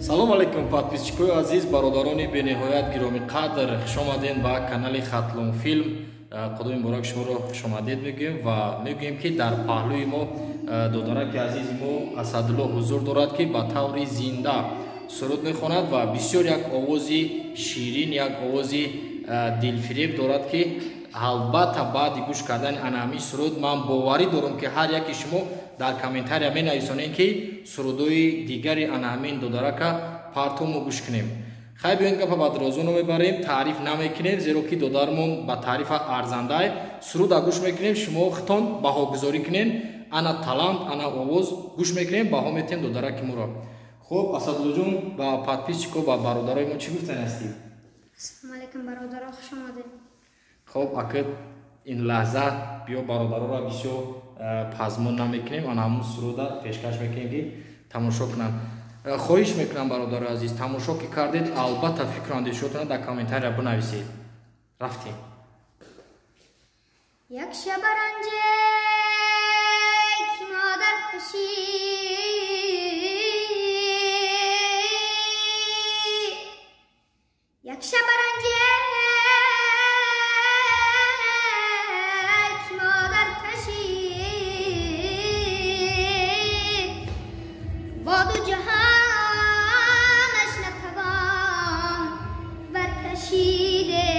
салом алейкум подписчикои азиз, бародарони бениҳоят гироми қадр, хуш омадед ба канали Хатлон филм. қудуми муборак шуморо хуш омадед мегӯем ва мегӯем ки дар паҳлӯи мо додараки азизи мо Асадулло ҳузур дорад ки ба таври зинда суруд мехонад ва бисёр як овози ширин, як овози дилфиреб дорад ки албатта баъди гӯш кардани анаҳамин суруд ман боварӣ дорам ки ҳар яки шумо дар комментария менависонед ки сурудои дигари анаҳамин додарака партому гӯш кунем. Хай биёед гапа ба дурозу намебарем, таъриф намекунем, зеро ки додармон ба таърифа арзандае. Суруда гӯш мекунем, шумо хитон баҳогузорӣ кунед, ана талант, ана овоз гӯш мекунем, баҳо метем додараки моро. Хуб, Асадуллоҷон, ба подписчико, ба бародарои мо чӣ гуфтан ҳастӣ? Ассалому алайкум бародаро, хуш омадед. Хуб, акид ин лаҳза биё бародароро бисёр пазмон намекунем, ана ҳамун суруда пешкаш мекунем ки тамошо кунанд. Хоҳиш мекунам бародарои азиз, тамошо ки кардед, албатта фикру андешаҳотонро дар комментария бинависед. Рафтем. Як шабаранҷек модар кашид, як шабаранҷек модар кашид, бо ду ҷаҳонаш натавон баркашиде.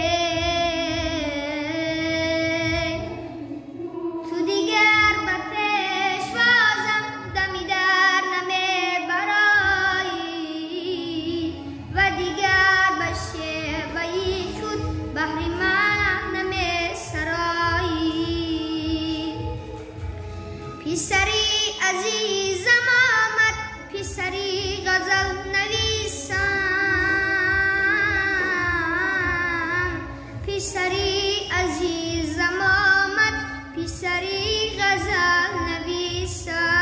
پسری عزیزم آمد، پسری غزل نویسم، پسری عزیزم آمد، پسری غزل نویسم.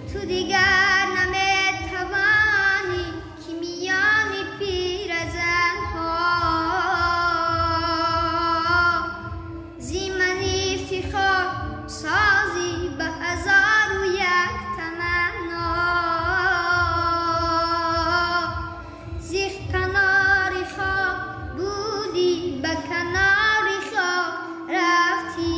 تو دیگر نمیتوانی که میان پیرزنها سازی به هزار و یک تمنا، زی کنار خاک بودی به کنار خاک رفتی،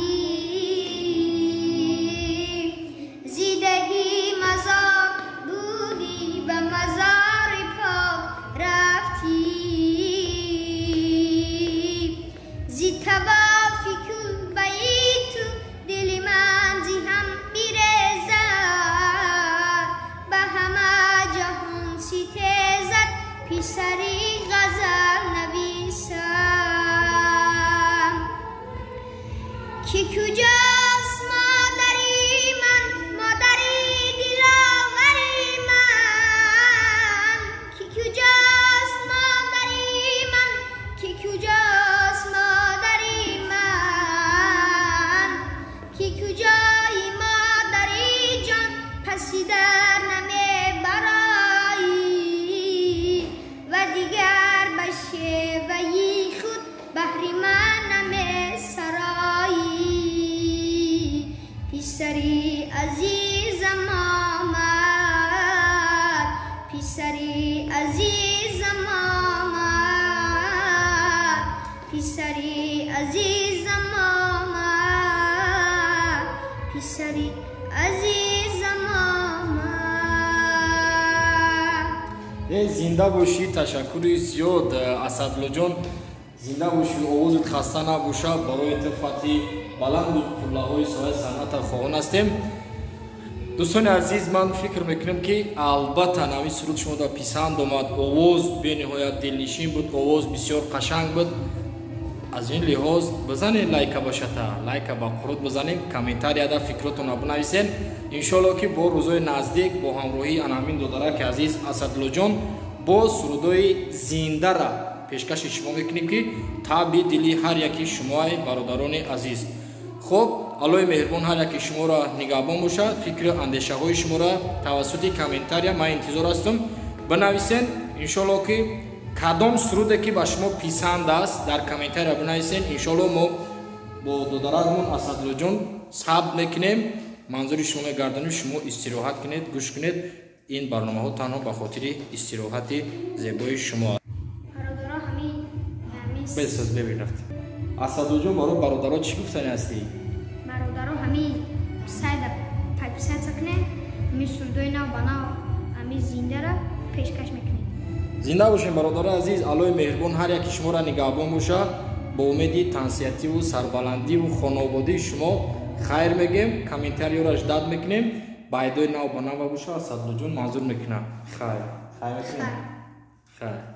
زی دهی مزار بودی به مزار پاک رفتی، زی توافی کل بیتو دل من زی هم بیرزد، به همه جهان ستیزد، پسری غزل نویسم. که کجاست مادری من، مادری دلاوری من، که کجاست مادری من، که کجاست مادری من، که کجای مادری جان پسی در نمیبرایی و دیگر به شیوهی خود بهر من نمیسرایی. پسری عزیزم آمد، پسری عزیزم آمد، پسری عزیزم آمد، پسری عزیزم آمد. زنده باشی، تشکری زیاد اسدالله‌جان، زنده باشی، آوازت خسته نباشه. برای تفتی بلند و قله‌های سایه صنعت خواهان هستیم. دوستان عزیز، من فکر میکنم که البته نامی سرود شما دا پسند آمد، آواز بینهایت دلنشین بود، آواز بسیار قشنگ بود. از این لحاظ بزنید لایک باشته، لایک با قرود بزنید، کامنتاری دا فکرتون رو بنویسین. انشالله که با روزهای نزدیک با همراهی انامین دودرک عزیز اسدالله‌جان با سرودهای زنده را پیشکش شما میکنیم که تابع دلی هر یکی شما برادران عزیز. خب الله مهربان هر یکی شما را نگهبان باشه. فکر اندیشه های شما را توسط کامنتاری من انتظار هستم بنویسین. انشالله که کدام سروده که با شما پسند است در کامنتاری بنویسین. انشالله ما با دودرکمون اسدالله‌جان صبر میکنیم. منظور شما گردانیم، شما استراحت کنید، گوش کنید این برنامه ها تنها به خاطر استراحت زیبای شما. برادرها همین بساز ببین رفت. اسدو جون برادرها چی گفتنی هستی؟ برادرها همین سعی پایپسه تکنه میسودوی نو بنا همین زنده را پیشکش میکنه. زنده باشین برادران عزیز. الهی مهربان هر یک شما را نگهبان باشه. با امید تنسیتی و سربلندی و خانوادگی شما خیر میگیم. کامنتاری را اجداد میکنیم. بایدوی نو بنا باشه. اسدو جون منظور میکنه. خیر میکنیم. خیر.